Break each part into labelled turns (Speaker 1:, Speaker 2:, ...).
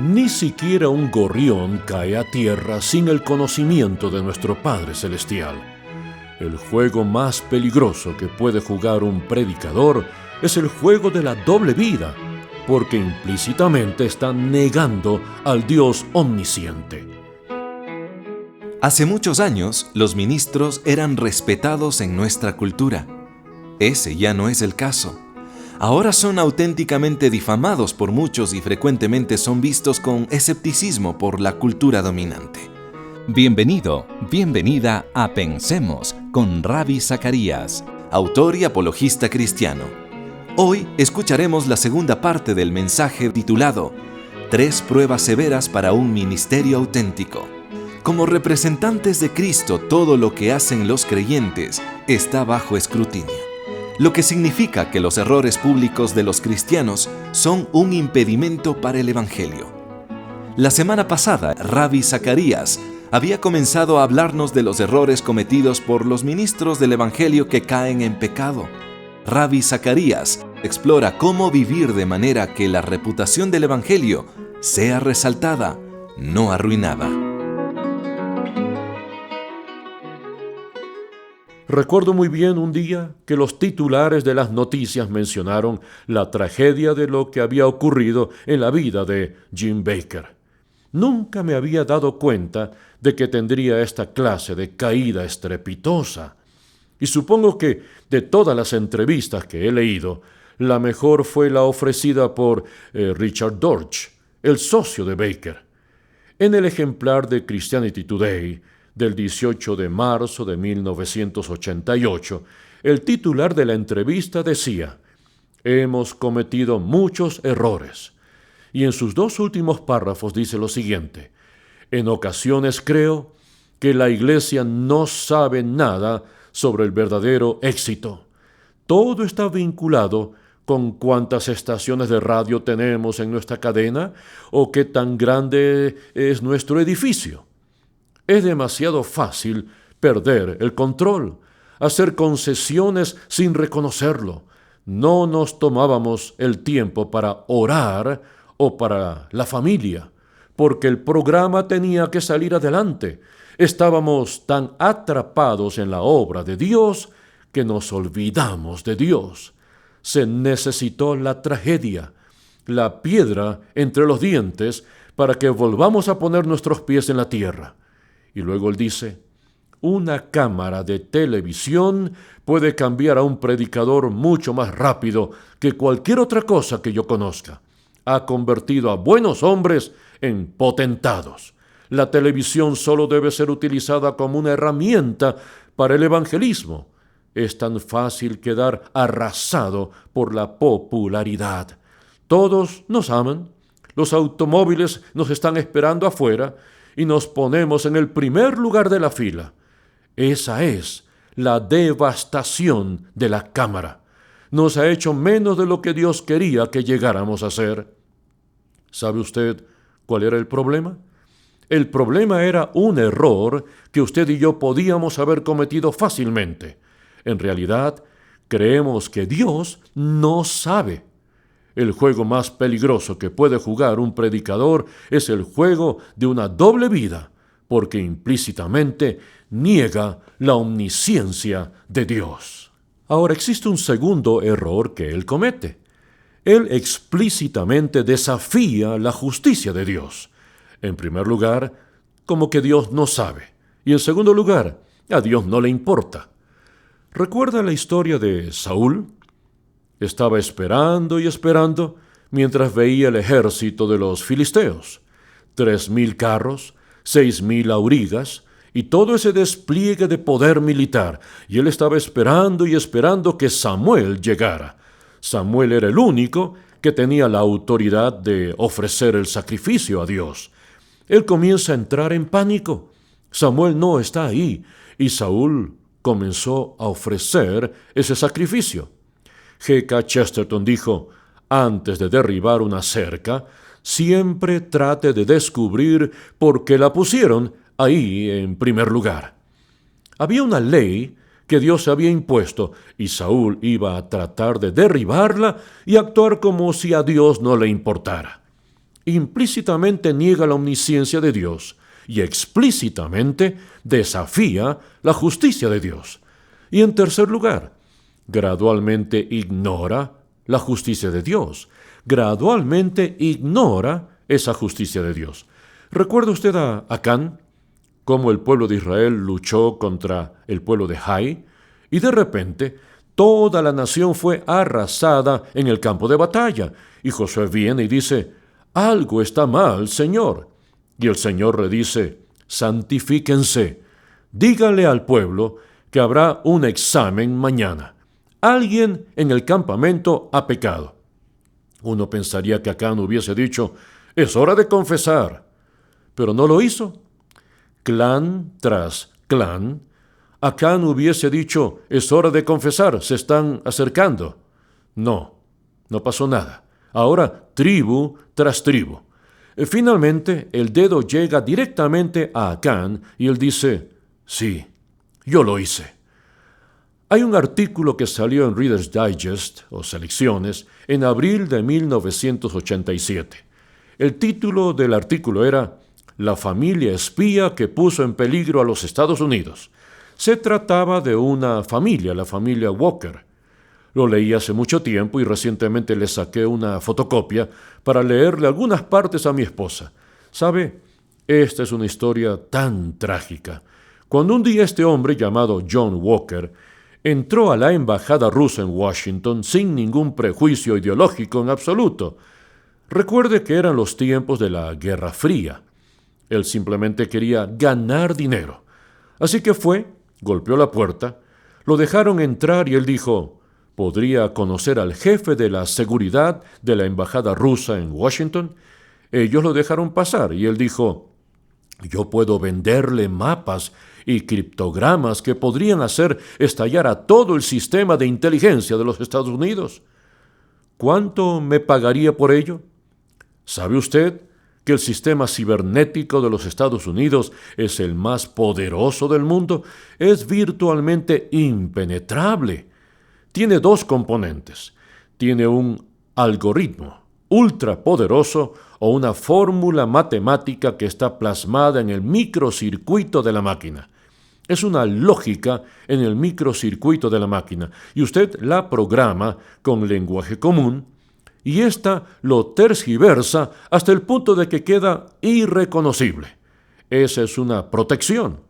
Speaker 1: Ni siquiera un gorrión cae a tierra sin el conocimiento de nuestro Padre Celestial. El juego más peligroso que puede jugar un predicador es el juego de la doble vida, porque implícitamente está negando al Dios omnisciente.
Speaker 2: Hace muchos años, los ministros eran respetados en nuestra cultura. Ese ya no es el caso. Ahora son auténticamente difamados por muchos y frecuentemente son vistos con escepticismo por la cultura dominante.
Speaker 3: Bienvenido, bienvenida a Pensemos con Ravi Zacarías,
Speaker 2: autor y apologista cristiano. Hoy escucharemos la segunda parte del mensaje titulado 3 pruebas severas para un ministerio auténtico. Como representantes de Cristo, todo lo que hacen los creyentes está bajo escrutinio, lo que significa que los errores públicos de los cristianos son un impedimento para el Evangelio. La semana pasada, Ravi Zacarías había comenzado a hablarnos de los errores cometidos por los ministros del Evangelio que caen en pecado. Ravi Zacarías explora cómo vivir de manera que la reputación del Evangelio sea resaltada, no arruinada.
Speaker 1: Recuerdo muy bien un día que los titulares de las noticias mencionaron la tragedia de lo que había ocurrido en la vida de Jim Bakker. Nunca me había dado cuenta de que tendría esta clase de caída estrepitosa. Y supongo que de todas las entrevistas que he leído, la mejor fue la ofrecida por Richard Dorsch, el socio de Bakker. En el ejemplar de Christianity Today, del 18 de marzo de 1988, el titular de la entrevista decía: «Hemos cometido muchos errores». Y en sus 2 últimos párrafos dice lo siguiente: «En ocasiones creo que la Iglesia no sabe nada sobre el verdadero éxito. Todo está vinculado con cuántas estaciones de radio tenemos en nuestra cadena o qué tan grande es nuestro edificio. Es demasiado fácil perder el control, hacer concesiones sin reconocerlo. No nos tomábamos el tiempo para orar o para la familia, porque el programa tenía que salir adelante. Estábamos tan atrapados en la obra de Dios que nos olvidamos de Dios. Se necesitó la tragedia, la piedra entre los dientes, para que volvamos a poner nuestros pies en la tierra». Y luego él dice: «Una cámara de televisión puede cambiar a un predicador mucho más rápido que cualquier otra cosa que yo conozca. Ha convertido a buenos hombres en potentados. La televisión solo debe ser utilizada como una herramienta para el evangelismo. Es tan fácil quedar arrasado por la popularidad. Todos nos aman, los automóviles nos están esperando afuera y nos ponemos en el primer lugar de la fila. Esa es la devastación de la cámara. Nos ha hecho menos de lo que Dios quería que llegáramos a ser». ¿Sabe usted cuál era el problema? El problema era un error que usted y yo podíamos haber cometido fácilmente. En realidad, creemos que Dios no sabe. El juego más peligroso que puede jugar un predicador es el juego de una doble vida, porque implícitamente niega la omnisciencia de Dios. Ahora, existe un segundo error que él comete. Él explícitamente desafía la justicia de Dios. En primer lugar, como que Dios no sabe. Y en segundo lugar, a Dios no le importa. ¿Recuerda la historia de Saúl? Estaba esperando y esperando mientras veía el ejército de los filisteos. 3,000 carros, 6,000 aurigas y todo ese despliegue de poder militar. Y él estaba esperando y esperando que Samuel llegara. Samuel era el único que tenía la autoridad de ofrecer el sacrificio a Dios. Él comienza a entrar en pánico. Samuel no está ahí y Saúl comenzó a ofrecer ese sacrificio. G.K. Chesterton dijo: «Antes de derribar una cerca, siempre trate de descubrir por qué la pusieron ahí en primer lugar». Había una ley que Dios había impuesto y Saúl iba a tratar de derribarla y actuar como si a Dios no le importara. implícitamente niega la omnisciencia de Dios y explícitamente desafía la justicia de Dios. Y en tercer lugar, gradualmente ignora la justicia de Dios. Gradualmente ignora esa justicia de Dios. ¿Recuerda usted a Acán? Cómo el pueblo de Israel luchó contra el pueblo de Jai, y de repente toda la nación fue arrasada en el campo de batalla. Y Josué viene y dice: algo está mal, Señor. Y el Señor le dice: santifíquense. Díganle al pueblo que habrá un examen mañana. Alguien en el campamento ha pecado. Uno pensaría que Acán hubiese dicho: es hora de confesar. Pero no lo hizo. Clan tras clan, Acán hubiese dicho: es hora de confesar, se están acercando. No pasó nada. Ahora tribu tras tribu. Finalmente el dedo llega directamente a Acán y él dice: sí, yo lo hice. Hay un artículo que salió en Reader's Digest, o Selecciones, en abril de 1987. El título del artículo era «La familia espía que puso en peligro a los Estados Unidos». Se trataba de una familia, la familia Walker. Lo leí hace mucho tiempo y recientemente le saqué una fotocopia para leerle algunas partes a mi esposa. ¿Sabe? Esta es una historia tan trágica. Cuando un día este hombre llamado John Walker entró a la embajada rusa en Washington sin ningún prejuicio ideológico en absoluto. Recuerde que eran los tiempos de la Guerra Fría. Él simplemente quería ganar dinero. Así que fue, golpeó la puerta, lo dejaron entrar y él dijo: ¿podría conocer al jefe de la seguridad de la embajada rusa en Washington? Ellos lo dejaron pasar y él dijo: yo puedo venderle mapas y criptogramas que podrían hacer estallar a todo el sistema de inteligencia de los Estados Unidos. ¿Cuánto me pagaría por ello? ¿Sabe usted que el sistema cibernético de los Estados Unidos es el más poderoso del mundo? Es virtualmente impenetrable. Tiene dos componentes. Tiene un algoritmo ultrapoderoso o una fórmula matemática que está plasmada en el microcircuito de la máquina. Es una lógica en el microcircuito de la máquina y usted la programa con lenguaje común y ésta lo tergiversa hasta el punto de que queda irreconocible. Esa es una protección.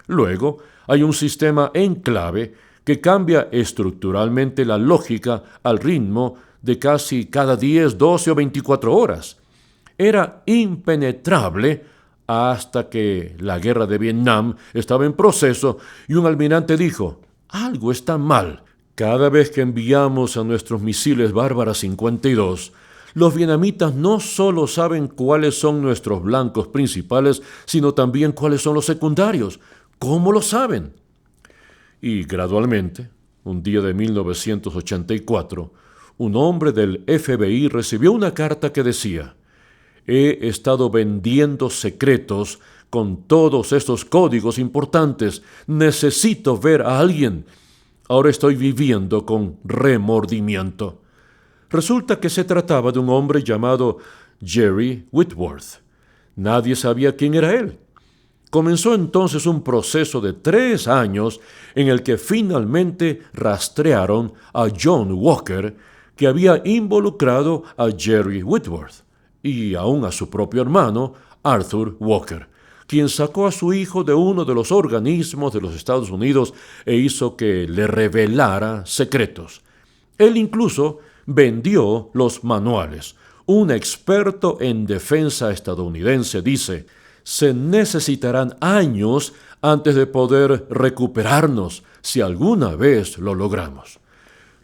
Speaker 1: Luego hay un sistema en clave que cambia estructuralmente la lógica al ritmo de casi cada 10, 12 o 24 horas. Era impenetrable hasta que la guerra de Vietnam estaba en proceso y un almirante dijo: algo está mal. Cada vez que enviamos a nuestros misiles Bárbara 52, los vietnamitas no solo saben cuáles son nuestros blancos principales, sino también cuáles son los secundarios. ¿Cómo lo saben? Y gradualmente, un día de 1984, un hombre del FBI recibió una carta que decía: he estado vendiendo secretos con todos estos códigos importantes. Necesito ver a alguien. Ahora estoy viviendo con remordimiento. Resulta que se trataba de un hombre llamado Jerry Whitworth. Nadie sabía quién era él. Comenzó entonces un proceso de 3 años en el que finalmente rastrearon a John Walker, que había involucrado a Jerry Whitworth y aún a su propio hermano, Arthur Walker, quien sacó a su hijo de uno de los organismos de los Estados Unidos e hizo que le revelara secretos. Él incluso vendió los manuales. Un experto en defensa estadounidense dice: se necesitarán años antes de poder recuperarnos si alguna vez lo logramos.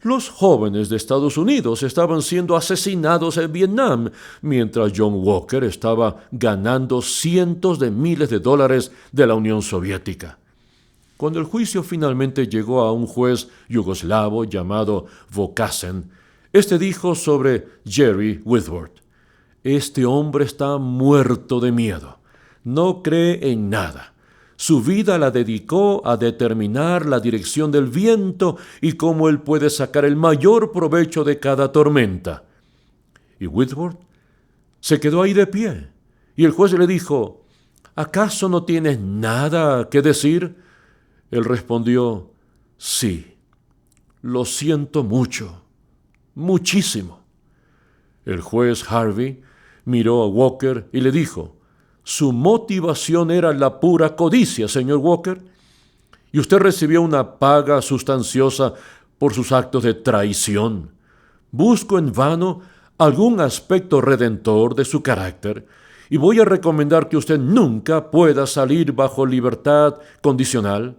Speaker 1: Los jóvenes de Estados Unidos estaban siendo asesinados en Vietnam, mientras John Walker estaba ganando cientos de miles de dólares de la Unión Soviética. Cuando el juicio finalmente llegó a un juez yugoslavo llamado Vokasen, este dijo sobre Jerry Whitworth: este hombre está muerto de miedo. No cree en nada. Su vida la dedicó a determinar la dirección del viento y cómo él puede sacar el mayor provecho de cada tormenta. Y Whitworth Se quedó ahí de pie, y el juez le dijo: ¿acaso no tienes nada que decir? Él respondió: sí, lo siento mucho, muchísimo. El juez Harvey miró a Walker y le dijo: su motivación era la pura codicia, señor Walker, y usted recibió una paga sustanciosa por sus actos de traición. Busco en vano algún aspecto redentor de su carácter, y voy a recomendar que usted nunca pueda salir bajo libertad condicional.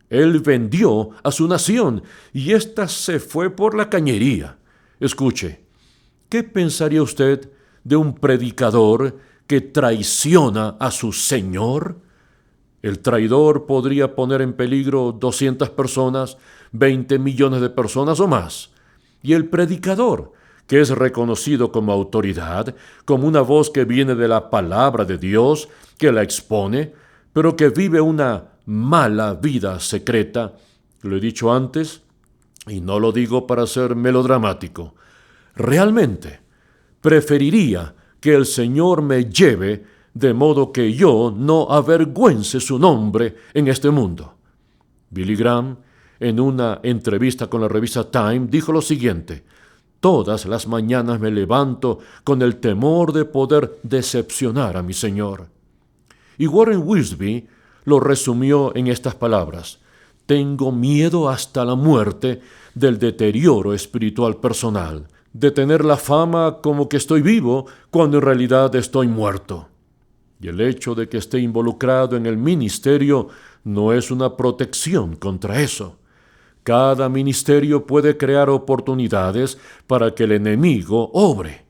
Speaker 1: Él vendió a su nación, y ésta se fue por la cañería. Escuche, ¿qué pensaría usted de un predicador que traiciona a su Señor? El traidor podría poner en peligro 200 personas, 20 millones de personas o más. Y el predicador, que es reconocido como autoridad, como una voz que viene de la palabra de Dios, que la expone, pero que vive una mala vida secreta, lo he dicho antes, y no lo digo para ser melodramático, realmente preferiría que el Señor me lleve de modo que yo no avergüence su nombre en este mundo. Billy Graham, en una entrevista con la revista Time, dijo lo siguiente: todas las mañanas me levanto con el temor de poder decepcionar a mi Señor. Y Warren Wiersbe lo resumió en estas palabras: tengo miedo hasta la muerte del deterioro espiritual personal, de tener la fama como que estoy vivo cuando en realidad estoy muerto. Y el hecho de que esté involucrado en el ministerio no es una protección contra eso. Cada ministerio puede crear oportunidades para que el enemigo obre.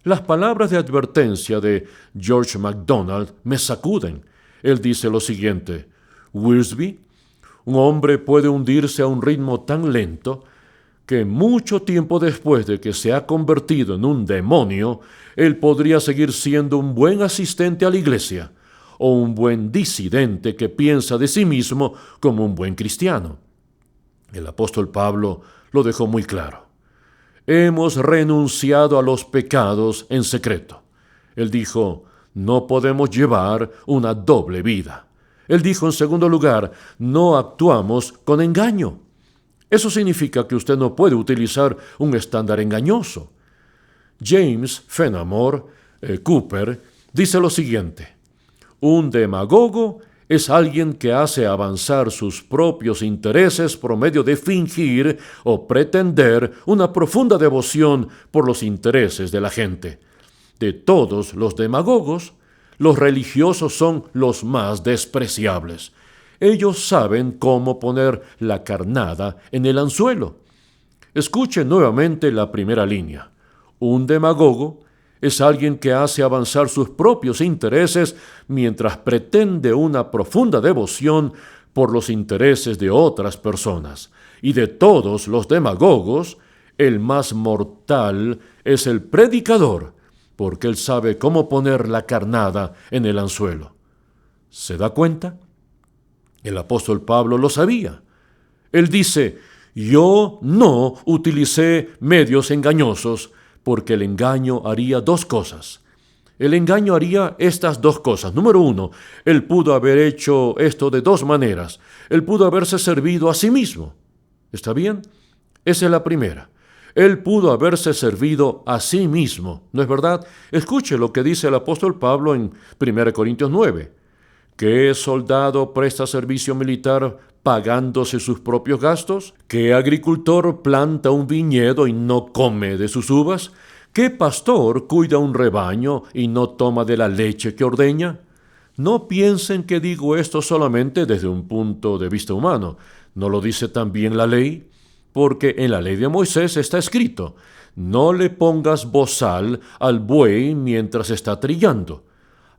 Speaker 1: Las palabras de advertencia de George MacDonald me sacuden. Él dice lo siguiente: Wiersbe, un hombre puede hundirse a un ritmo tan lento que mucho tiempo después de que se ha convertido en un demonio, él podría seguir siendo un buen asistente a la iglesia o un buen disidente que piensa de sí mismo como un buen cristiano. El apóstol Pablo lo dejó muy claro. Hemos renunciado a los pecados en secreto. Él dijo: no podemos llevar una doble vida. Él dijo, en segundo lugar, no actuamos con engaño. Eso significa que usted no puede utilizar un estándar engañoso. James Fenimore Cooper dice lo siguiente: un demagogo es alguien que hace avanzar sus propios intereses por medio de fingir o pretender una profunda devoción por los intereses de la gente. De todos los demagogos, los religiosos son los más despreciables. Ellos saben cómo poner la carnada en el anzuelo. Escuche nuevamente la primera línea. Un demagogo es alguien que hace avanzar sus propios intereses mientras pretende una profunda devoción por los intereses de otras personas. Y de todos los demagogos, el más mortal es el predicador, porque él sabe cómo poner la carnada en el anzuelo. ¿Se da cuenta? El apóstol Pablo lo sabía. Él dice: yo no utilicé medios engañosos, porque el engaño haría dos cosas. El engaño haría estas dos cosas. Número uno, él pudo haber hecho esto de dos maneras. Él pudo haberse servido a sí mismo. ¿Está bien? Esa es la primera. Él pudo haberse servido a sí mismo. ¿No es verdad? Escuche lo que dice el apóstol Pablo en 1 Corintios 9. ¿Qué soldado presta servicio militar pagándose sus propios gastos? ¿Qué agricultor planta un viñedo y no come de sus uvas? ¿Qué pastor cuida un rebaño y no toma de la leche que ordeña? No piensen que digo esto solamente desde un punto de vista humano. ¿No lo dice también la ley? Porque en la ley de Moisés está escrito: no le pongas bozal al buey mientras está trillando.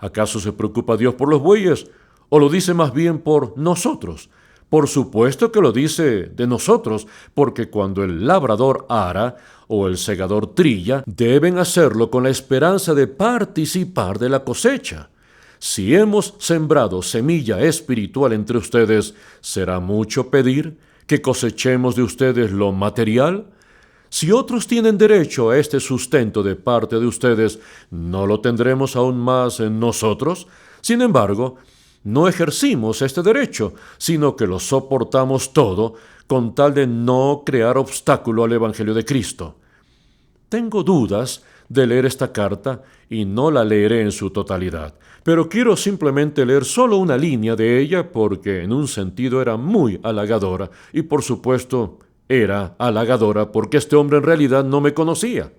Speaker 1: ¿Acaso se preocupa Dios por los bueyes? ¿O lo dice más bien por nosotros? Por supuesto que lo dice de nosotros, porque cuando el labrador ara o el segador trilla, deben hacerlo con la esperanza de participar de la cosecha. Si hemos sembrado semilla espiritual entre ustedes, ¿será mucho pedir que cosechemos de ustedes lo material? Si otros tienen derecho a este sustento de parte de ustedes, ¿no lo tendremos aún más en nosotros? Sin embargo, no ejercimos este derecho, sino que lo soportamos todo con tal de no crear obstáculo al Evangelio de Cristo. Tengo dudas de leer esta carta y no la leeré en su totalidad, pero quiero simplemente leer solo una línea de ella porque en un sentido era muy halagadora y por supuesto era halagadora porque este hombre en realidad no me conocía.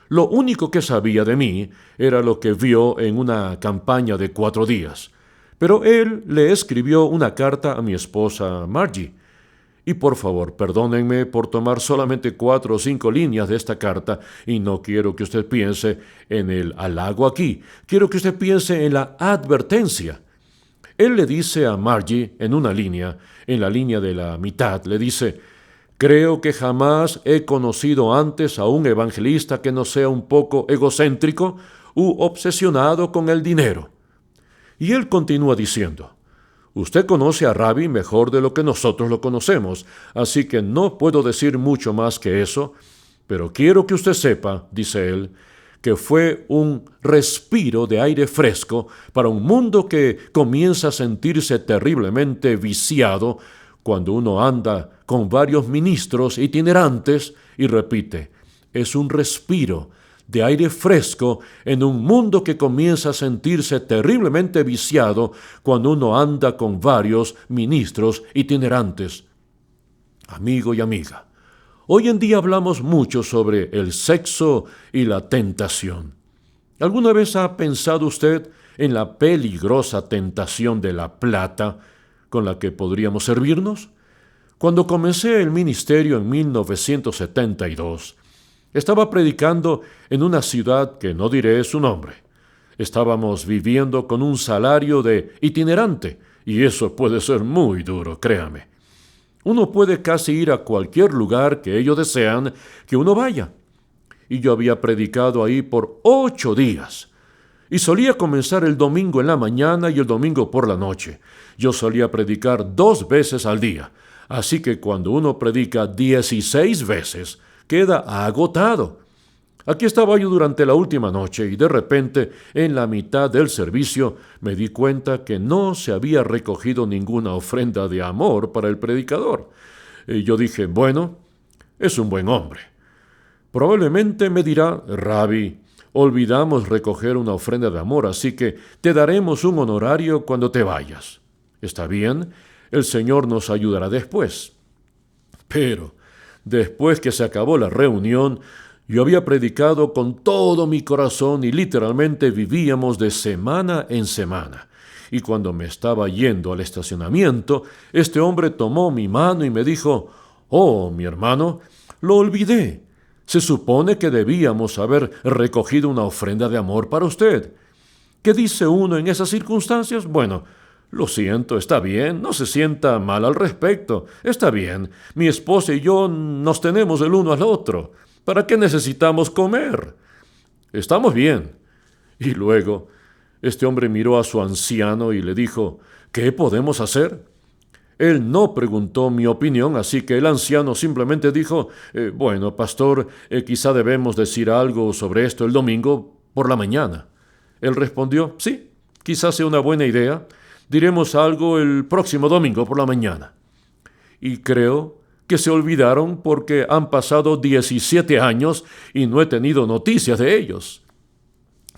Speaker 1: Lo único que sabía de mí era lo que vio en una campaña de 4 días. Pero él le escribió una carta a mi esposa Margie. Y por favor, perdónenme por tomar solamente 4 o 5 líneas de esta carta, y no quiero que usted piense en el halago aquí, quiero que usted piense en la advertencia. Él le dice a Margie en una línea, en la línea de la mitad, le dice: creo que jamás he conocido antes a un evangelista que no sea un poco egocéntrico u obsesionado con el dinero. Y él continúa diciendo: usted conoce a Rabbi mejor de lo que nosotros lo conocemos, así que no puedo decir mucho más que eso, pero quiero que usted sepa, dice él, que fue un respiro de aire fresco para un mundo que comienza a sentirse terriblemente viciado cuando uno anda con varios ministros itinerantes y repite, es un respiro de aire fresco en un mundo que comienza a sentirse terriblemente viciado cuando uno anda con varios ministros itinerantes. Amigo y amiga, hoy en día hablamos mucho sobre el sexo y la tentación. ¿Alguna vez ha pensado usted en la peligrosa tentación de la plata con la que podríamos servirnos? Cuando comencé el ministerio en 1972, estaba predicando en una ciudad que no diré su nombre. Estábamos viviendo con un salario de itinerante, y eso puede ser muy duro, créame. Uno puede casi ir a cualquier lugar que ellos desean que uno vaya. Y yo había predicado ahí por 8 días. Y solía comenzar el domingo en la mañana y el domingo por la noche. Yo solía predicar 2 veces al día. Así que cuando uno predica 16 veces, queda agotado. Aquí estaba yo durante la última noche y de repente, en la mitad del servicio, me di cuenta que no se había recogido ninguna ofrenda de amor para el predicador. Y yo dije, bueno, es un buen hombre. Probablemente me dirá, Rabbi, olvidamos recoger una ofrenda de amor, así que te daremos un honorario cuando te vayas. ¿Está bien? El Señor nos ayudará después. Pero después que se acabó la reunión, yo había predicado con todo mi corazón y literalmente vivíamos de semana en semana. Y cuando me estaba yendo al estacionamiento, este hombre tomó mi mano y me dijo, «Oh, mi hermano, lo olvidé. Se supone que debíamos haber recogido una ofrenda de amor para usted». ¿Qué dice uno en esas circunstancias? Bueno, lo siento, está bien, no se sienta mal al respecto. Está bien, mi esposa y yo nos tenemos el uno al otro. ¿Para qué necesitamos comer? Estamos bien. Y luego, este hombre miró a su anciano y le dijo, ¿qué podemos hacer? Él no preguntó mi opinión, así que el anciano simplemente dijo, bueno, pastor, quizá debemos decir algo sobre esto el domingo por la mañana. Él respondió, sí, quizás sea una buena idea. Diremos algo el próximo domingo por la mañana. Y creo que se olvidaron porque han pasado 17 años y no he tenido noticias de ellos.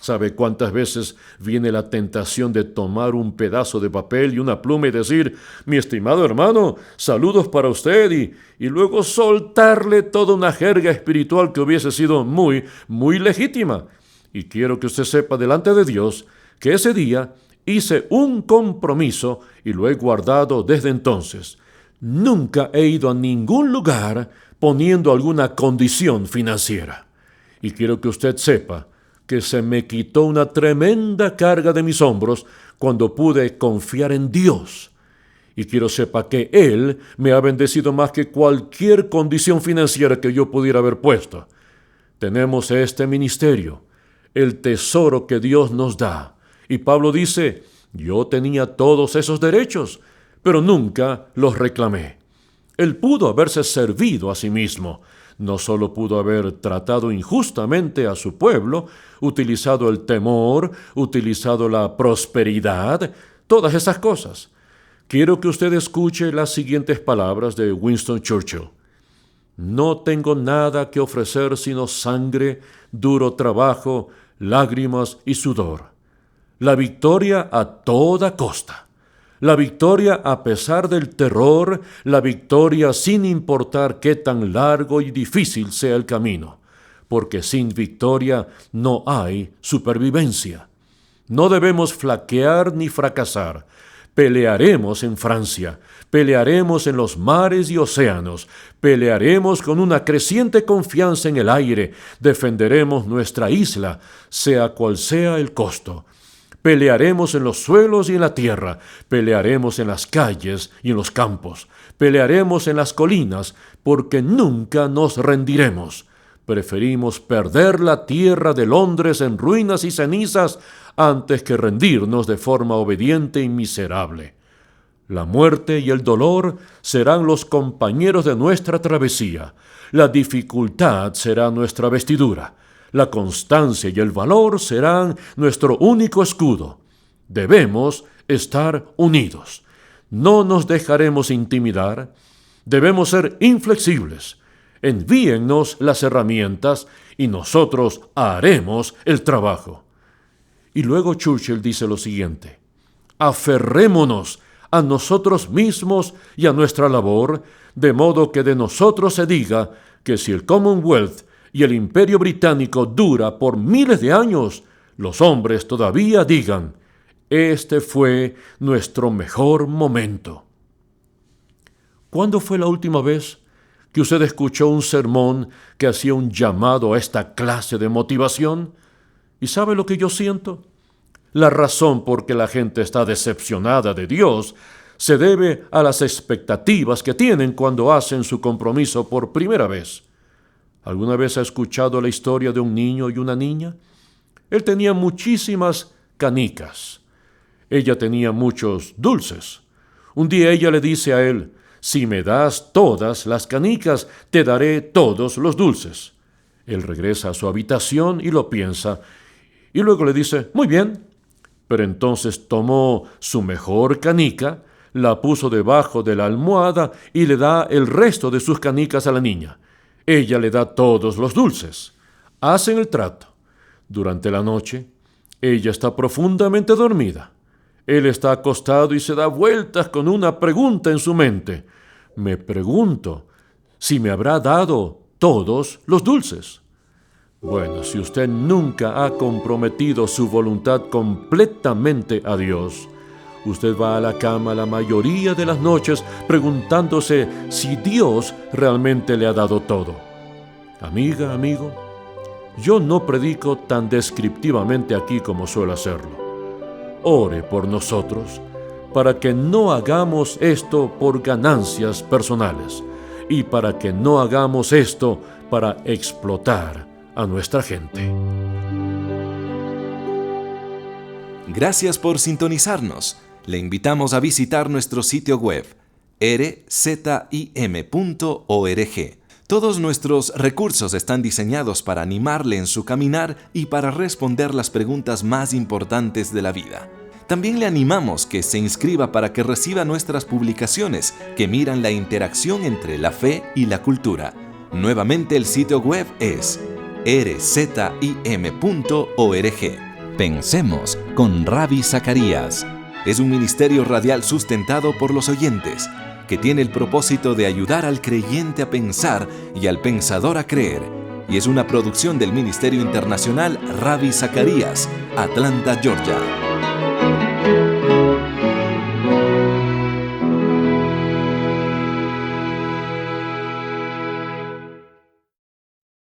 Speaker 1: ¿Sabe cuántas veces viene la tentación de tomar un pedazo de papel y una pluma y decir, mi estimado hermano, saludos para usted, y luego soltarle toda una jerga espiritual que hubiese sido muy, muy legítima? Y quiero que usted sepa delante de Dios que ese día hice un compromiso y lo he guardado desde entonces. Nunca he ido a ningún lugar poniendo alguna condición financiera. Y quiero que usted sepa que se me quitó una tremenda carga de mis hombros cuando pude confiar en Dios. Y quiero sepa que Él me ha bendecido más que cualquier condición financiera que yo pudiera haber puesto. Tenemos este ministerio, el tesoro que Dios nos da. Y Pablo dice, yo tenía todos esos derechos, pero nunca los reclamé. Él pudo haberse servido a sí mismo. No solo pudo haber tratado injustamente a su pueblo, utilizado el temor, utilizado la prosperidad, todas esas cosas. Quiero que usted escuche las siguientes palabras de Winston Churchill. No tengo nada que ofrecer sino sangre, duro trabajo, lágrimas y sudor. La victoria a toda costa. La victoria a pesar del terror, la victoria sin importar qué tan largo y difícil sea el camino, porque sin victoria no hay supervivencia. No debemos flaquear ni fracasar. Pelearemos en Francia, pelearemos en los mares y océanos, pelearemos con una creciente confianza en el aire, defenderemos nuestra isla, sea cual sea el costo. Pelearemos en los suelos y en la tierra, pelearemos en las calles y en los campos, pelearemos en las colinas, porque nunca nos rendiremos. Preferimos perder la tierra de Londres en ruinas y cenizas antes que rendirnos de forma obediente y miserable. La muerte y el dolor serán los compañeros de nuestra travesía. La dificultad será nuestra vestidura. La constancia y el valor serán nuestro único escudo. Debemos estar unidos. No nos dejaremos intimidar. Debemos ser inflexibles. Envíennos las herramientas y nosotros haremos el trabajo. Y luego Churchill dice lo siguiente: aferrémonos a nosotros mismos y a nuestra labor, de modo que de nosotros se diga que si el Commonwealth y el Imperio Británico dura por miles de años, los hombres todavía digan: este fue nuestro mejor momento. ¿Cuándo fue la última vez que usted escuchó un sermón que hacía un llamado a esta clase de motivación? ¿Y sabe lo que yo siento? La razón por que la gente está decepcionada de Dios se debe a las expectativas que tienen cuando hacen su compromiso por primera vez. ¿Alguna vez ha escuchado la historia de un niño y una niña? Él tenía muchísimas canicas. Ella tenía muchos dulces. Un día ella le dice a él: si me das todas las canicas, te daré todos los dulces. Él regresa a su habitación y lo piensa, y luego le dice: muy bien. Pero entonces tomó su mejor canica, la puso debajo de la almohada y le da el resto de sus canicas a la niña. Ella le da todos los dulces. Hacen el trato. Durante la noche, ella está profundamente dormida. Él está acostado y se da vueltas con una pregunta en su mente. Me pregunto si me habrá dado todos los dulces. Bueno, si usted nunca ha comprometido su voluntad completamente a Dios, usted va a la cama la mayoría de las noches preguntándose si Dios realmente le ha dado todo. Amiga, amigo, yo no predico tan descriptivamente aquí como suelo hacerlo. Ore por nosotros para que no hagamos esto por ganancias personales y para que no hagamos esto para explotar a nuestra gente.
Speaker 2: Gracias por sintonizarnos. Le invitamos a visitar nuestro sitio web rzim.org. Todos nuestros recursos están diseñados para animarle en su caminar y para responder las preguntas más importantes de la vida. También le animamos que se inscriba para que reciba nuestras publicaciones que miran la interacción entre la fe y la cultura. Nuevamente el sitio web es rzim.org.
Speaker 3: Pensemos con Ravi Zacarías.
Speaker 2: Es un ministerio radial sustentado por los oyentes, que tiene el propósito de ayudar al creyente a pensar y al pensador a creer, y es una producción del Ministerio Internacional Ravi Zacarías, Atlanta, Georgia.